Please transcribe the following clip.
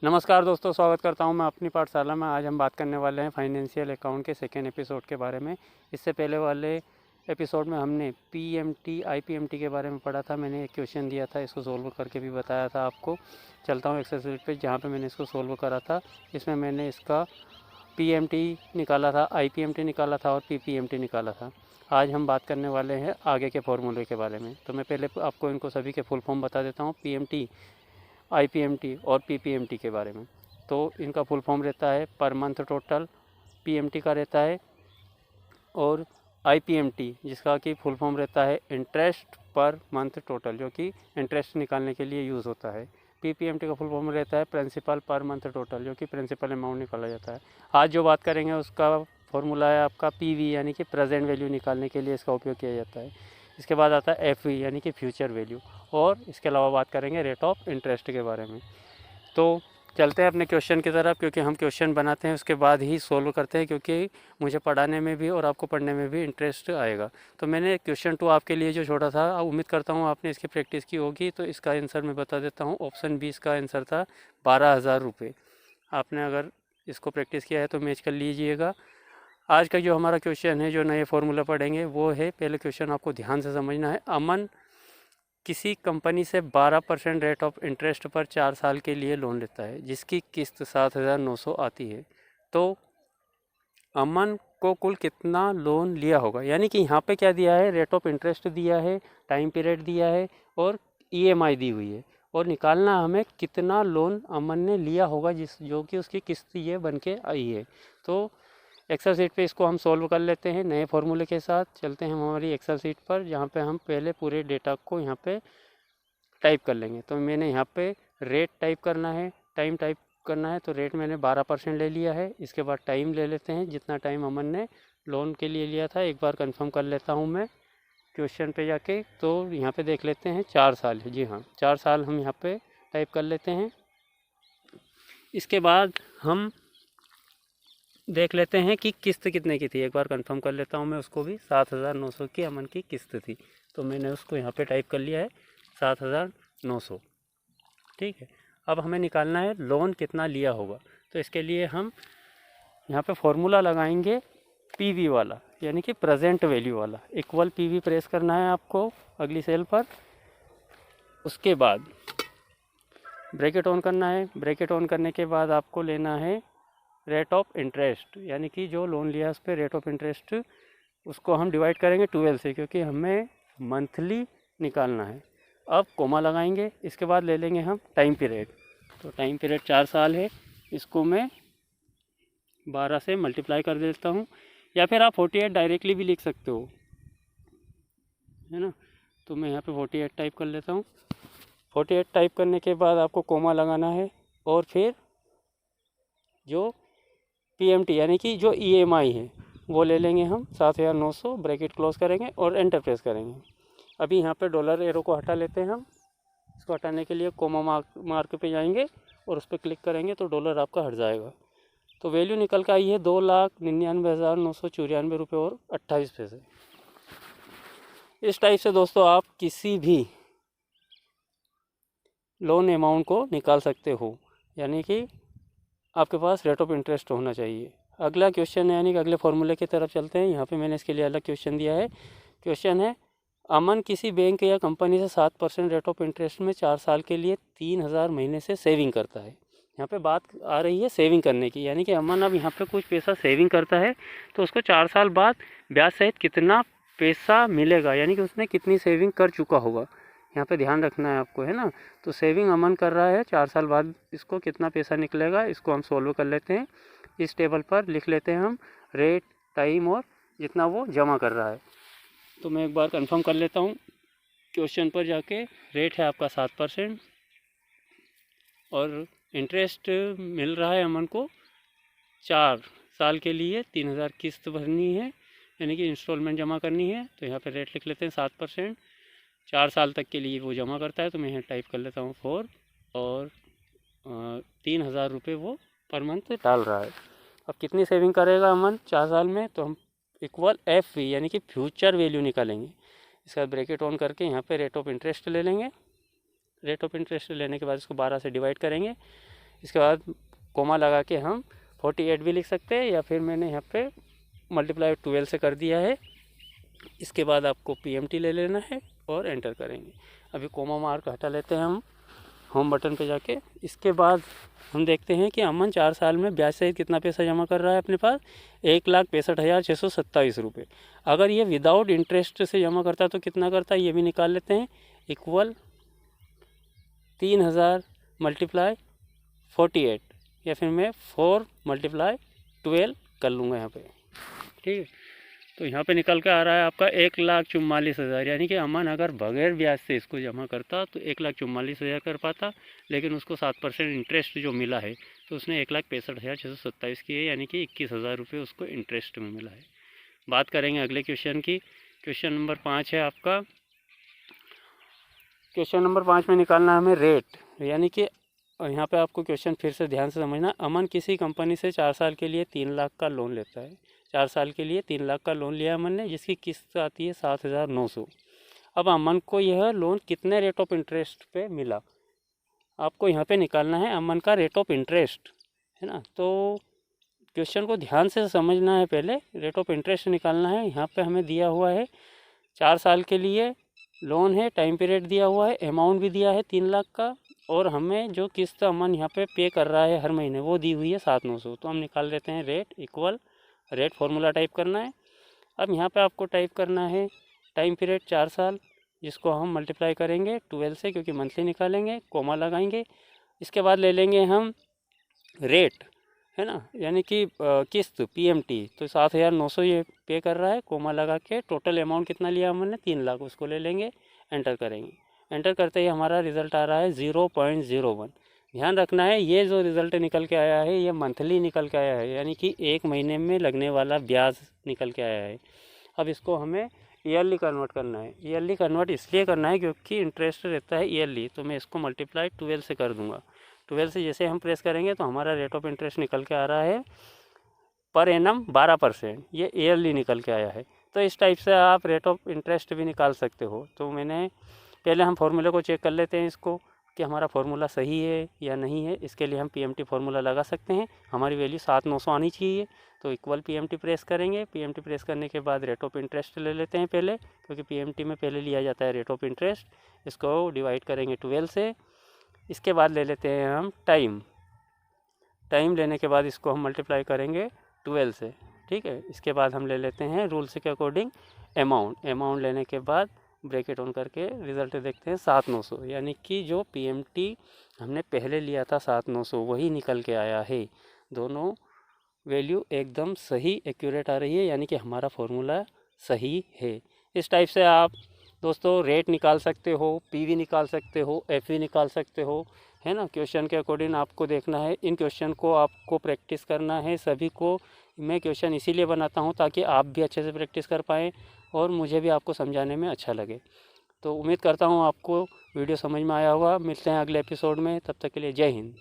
नमस्कार दोस्तों, स्वागत करता हूं मैं अपनी पाठशाला में। आज हम बात करने वाले हैं फाइनेंशियल अकाउंट के सेकेंड एपिसोड के बारे में। इससे पहले वाले एपिसोड में हमने पीएमटी आईपीएमटी के बारे में पढ़ा था। मैंने एक क्वेश्चन दिया था, इसको सोल्व करके भी बताया था आपको। चलता हूं एक्सरसाइज पे जहां पे मैंने इसको सोल्व करा था। इसमें मैंने इसका पीएमटी निकाला था, आईपीएमटी निकाला था और पीपीएमटी निकाला था। आज हम बात करने वाले हैं आगे के फॉर्मूले के बारे में। तो मैं पहले आपको इनको सभी के फुल फॉर्म बता देता हूँ, पीएमटी, आईपीएमटी और पीपीएमटी के बारे में। तो इनका फुल फॉर्म रहता है पर मंथ टोटल, पीएमटी का रहता है, और आईपीएमटी जिसका कि फुल फॉर्म रहता है इंटरेस्ट पर मंथ टोटल, जो कि इंटरेस्ट निकालने के लिए यूज़ होता है। पीपीएमटी का फुल फॉर्म रहता है प्रिंसिपल पर मंथ टोटल, जो कि प्रिंसिपल अमाउंट निकाला जाता है। आज जो बात करेंगे उसका फॉर्मूला है आपका पीवी, यानी कि प्रेजेंट वैल्यू निकालने के लिए इसका उपयोग किया जाता है। इसके बाद आता है एफवी, यानी कि फ्यूचर वैल्यू, और इसके अलावा बात करेंगे रेट ऑफ इंटरेस्ट के बारे में। तो चलते हैं अपने क्वेश्चन की तरफ, क्योंकि हम क्वेश्चन बनाते हैं उसके बाद ही सोल्व करते हैं, क्योंकि मुझे पढ़ाने में भी और आपको पढ़ने में भी इंटरेस्ट आएगा। तो मैंने क्वेश्चन 2 आपके लिए जो छोड़ा था, उम्मीद करता हूँ आपने इसकी प्रैक्टिस की होगी। तो इसका आंसर मैं बता देता हूँ। ऑप्शन बी इसका आंसर था 12,000 रुपये। आपने अगर इसको प्रैक्टिस किया है तो मैच कर लीजिएगा। आज का जो हमारा क्वेश्चन है, जो नए फॉर्मूला पढ़ेंगे, वो है, पहले क्वेश्चन आपको ध्यान से समझना है। अमन किसी कंपनी से 12% रेट ऑफ इंटरेस्ट पर 4 साल के लिए लोन लेता है, जिसकी किस्त 7,900 आती है। तो अमन को कुल कितना लोन लिया होगा, यानी कि यहाँ पे क्या दिया है, रेट ऑफ इंटरेस्ट दिया है, टाइम पीरियड दिया है और ईएमआई दी हुई है, और निकालना हमें कितना लोन अमन ने लिया होगा जो कि उसकी किस्त ये बन के आई है। तो एक्सेल शीट पे इसको हम सॉल्व कर लेते हैं नए फॉर्मूले के साथ। चलते हैं हमारी एक्सेल शीट पर, जहाँ पे हम पहले पूरे डेटा को यहाँ पे टाइप कर लेंगे। तो मैंने यहाँ पे रेट टाइप करना है, टाइम टाइप करना है। तो रेट मैंने 12% ले लिया है। इसके बाद टाइम ले लेते हैं, जितना टाइम अमन ने लोन के लिए लिया था। एक बार कंफर्म कर लेता हूँ मैं क्वेश्चन पे जाके। तो यहाँ पे देख लेते हैं 4 साल है, जी हाँ 4 साल हम यहाँ पे टाइप कर लेते हैं। इसके बाद हम देख लेते हैं कि किस्त कितने की थी। एक बार कंफर्म कर लेता हूँ मैं उसको भी। 7,900 की अमन की किस्त थी, तो मैंने उसको यहाँ पे टाइप कर लिया है 7,900। ठीक है, अब हमें निकालना है लोन कितना लिया होगा। तो इसके लिए हम यहाँ पे फॉर्मूला लगाएंगे पीवी वाला, यानी कि प्रेजेंट वैल्यू वाला। इक्वल पीवी प्रेस करना है आपको अगली सेल पर। उसके बाद ब्रैकेट ऑन करना है। ब्रैकेट ऑन करने के बाद आपको लेना है रेट ऑफ इंटरेस्ट, यानी कि जो लोन लिया उस पर रेट ऑफ इंटरेस्ट, उसको हम डिवाइड करेंगे 12 से, क्योंकि हमें मंथली निकालना है। अब कोमा लगाएंगे। इसके बाद ले लेंगे हम टाइम पीरियड। तो टाइम पीरियड 4 साल है, इसको मैं 12 से मल्टीप्लाई कर देता हूँ, या फिर आप 48 डायरेक्टली भी लिख सकते हो, है ना। तो मैं यहाँ पे 48 टाइप कर लेता हूँ। 48 टाइप करने के बाद आपको कोमा लगाना है, और फिर जो पीएमटी यानी कि जो ईएमआई है वो ले लेंगे हम 7,900, ब्रैकेट क्लोज करेंगे और एंटर प्रेस करेंगे। अभी यहाँ पे डॉलर एरो को हटा लेते हैं हम। इसको हटाने के लिए कोमा मार्क पे जाएंगे और उस पर क्लिक करेंगे तो डॉलर आपका हट जाएगा। तो वैल्यू निकल कर आई है 2,99,994 रुपये और 28 पैसे। इस टाइप से दोस्तों आप किसी भी लोन अमाउंट को निकाल सकते हो, यानी कि आपके पास रेट ऑफ इंटरेस्ट होना चाहिए। अगला क्वेश्चन है, यानी कि अगले फॉर्मूले की तरफ चलते हैं। यहाँ पे मैंने इसके लिए अलग क्वेश्चन दिया है। क्वेश्चन है, अमन किसी बैंक या कंपनी से 7% रेट ऑफ इंटरेस्ट में 4 साल के लिए 3,000 महीने से सेविंग करता है। यहाँ पे बात आ रही है सेविंग करने की, यानी कि अमन अब यहाँ पे कुछ पैसा सेविंग करता है, तो उसको 4 साल बाद ब्याज सहित कितना पैसा मिलेगा, यानी कि उसने कितनी सेविंग कर चुका होगा, यहाँ पे ध्यान रखना है आपको, है ना। तो सेविंग अमन कर रहा है, 4 साल बाद इसको कितना पैसा निकलेगा, इसको हम सोल्व कर लेते हैं। इस टेबल पर लिख लेते हैं हम रेट, टाइम और जितना वो जमा कर रहा है। तो मैं एक बार कंफर्म कर लेता हूँ क्वेश्चन पर जाके। रेट है आपका 7% और इंटरेस्ट मिल रहा है अमन को 4 साल के लिए। 3,000 किस्त भरनी है, यानी कि इंस्टॉलमेंट जमा करनी है। तो यहाँ पर रेट लिख लेते हैं 7%, 4 साल तक के लिए वो जमा करता है। तो मैं यहाँ टाइप कर लेता हूँ 4, और 3,000 रुपये वो पर मंथ डाल रहा है। अब कितनी सेविंग करेगा अमन 4 साल में, तो हम इक्वल एफ वी यानी कि फ्यूचर वैल्यू निकालेंगे। इसका ब्रैकेट ऑन करके यहाँ पे रेट ऑफ इंटरेस्ट ले लेंगे। रेट ऑफ इंटरेस्ट लेने के बाद इसको 12 से डिवाइड करेंगे। इसके बाद कोमा लगा के हम 48 भी लिख सकते हैं, या फिर मैंने यहाँ पे मल्टीप्लाई 12 से कर दिया है। इसके बाद आपको PMT ले लेना है और एंटर करेंगे। अभी कोमा मार्क हटा लेते हैं हम होम बटन पे जाके। इसके बाद हम देखते हैं कि अमन 4 साल में ब्याज सहित कितना पैसा जमा कर रहा है अपने पास, 1,65,627 रुपये। अगर ये विदाउट इंटरेस्ट से जमा करता तो कितना करता है ये भी निकाल लेते हैं। इक्वल 3,000 मल्टीप्लाई 48, या फिर मैं 4 मल्टीप्लाई 12 कर लूँगा यहाँ पे, ठीक है। तो यहाँ पे निकल के आ रहा है आपका 1,44,000, यानी कि अमन अगर बगैर ब्याज से इसको जमा करता तो 1,44,000 कर पाता, लेकिन उसको 7% इंटरेस्ट जो मिला है तो उसने 1,65,627 की है, यानी कि 21,000 रुपये उसको इंटरेस्ट में मिला है। बात करेंगे अगले क्वेश्चन की। क्वेश्चन नंबर 5 है आपका। क्वेश्चन नंबर 5 में निकालना है हमें रेट, यानी कि यहाँ पे आपको क्वेश्चन फिर से ध्यान से समझना। अमन किसी कंपनी से 4 साल के लिए 3 लाख का लोन लेता है। 4 साल के लिए 3 लाख का लोन लिया अमन ने, जिसकी किस्त आती है 7,900। अब अमन को यह लोन कितने रेट ऑफ इंटरेस्ट पे मिला, आपको यहाँ पे निकालना है अमन का रेट ऑफ इंटरेस्ट, है ना। तो क्वेश्चन को ध्यान से समझना है, पहले रेट ऑफ इंटरेस्ट निकालना है। यहाँ पे हमें दिया हुआ है 4 साल के लिए लोन है, टाइम पीरियड दिया हुआ है, अमाउंट भी दिया है 3 लाख का, और हमें जो किस्त अमन यहाँ पे कर रहा है हर महीने वो दी हुई है 7,900। तो हम निकाल लेते हैं rate equal, rate formula type करना है। अब यहाँ पे आपको टाइप करना है टाइम पीरियड 4 साल, जिसको हम मल्टीप्लाई करेंगे 12 से, क्योंकि मंथली निकालेंगे, कोमा लगाएंगे। इसके बाद ले लेंगे हम रेट, है ना, यानी कि किस्त PMT, तो 7,900 ये पे कर रहा है, कोमा लगा के टोटल अमाउंट कितना लिया हमने 3 लाख, उसको ले लेंगे, एंटर करेंगे। एंटर करते ही हमारा रिज़ल्ट आ रहा है 0.01। ध्यान रखना है ये जो रिज़ल्ट निकल के आया है ये मंथली निकल के आया है, यानी कि 1 महीने में लगने वाला ब्याज निकल के आया है। अब इसको हमें ईयरली कन्वर्ट करना है। ईयरली कन्वर्ट इसलिए करना है क्योंकि इंटरेस्ट रहता है ईयरली, तो मैं इसको मल्टीप्लाई 12 से कर दूंगा। 12 से जैसे हम प्रेस करेंगे तो हमारा रेट ऑफ इंटरेस्ट निकल के आ रहा है पर एनम 12%, ये ईयरली निकल के आया है। तो इस टाइप से आप रेट ऑफ इंटरेस्ट भी निकाल सकते हो। तो मैंने पहले हम फार्मूले को चेक कर लेते हैं इसको कि हमारा फार्मूला सही है या नहीं है। इसके लिए हम PMT फार्मूला लगा सकते हैं। हमारी वैल्यू 7,900 आनी चाहिए, तो इक्वल PMT प्रेस करेंगे। PMT प्रेस करने के बाद रेट ऑफ इंटरेस्ट ले लेते हैं पहले, क्योंकि PMT में पहले लिया जाता है रेट ऑफ इंटरेस्ट। इसको डिवाइड करेंगे 12 से। इसके बाद ले लेते हैं हम टाइम। टाइम लेने के बाद इसको हम मल्टीप्लाई करेंगे 12 से, ठीक है। इसके बाद हम ले लेते हैं रूल्स के अकॉर्डिंग अमाउंट। अमाउंट लेने के बाद ब्रैकेट ऑन करके रिज़ल्ट देखते हैं 7,900, यानी कि जो PMT हमने पहले लिया था 7,900 वही निकल के आया है। दोनों वैल्यू एकदम सही एक्यूरेट आ रही है, यानी कि हमारा फॉर्मूला सही है। इस टाइप से आप दोस्तों रेट निकाल सकते हो, PV निकाल सकते हो, FV निकाल सकते हो, है ना। क्वेश्चन के अकॉर्डिंग आपको देखना है। इन क्वेश्चन को आपको प्रैक्टिस करना है सभी को। मैं क्वेश्चन इसीलिए बनाता हूँ ताकि आप भी अच्छे से प्रैक्टिस कर पाएँ और मुझे भी आपको समझाने में अच्छा लगे। तो उम्मीद करता हूँ आपको वीडियो समझ में आया होगा। मिलते हैं अगले एपिसोड में, तब तक के लिए जय हिंद।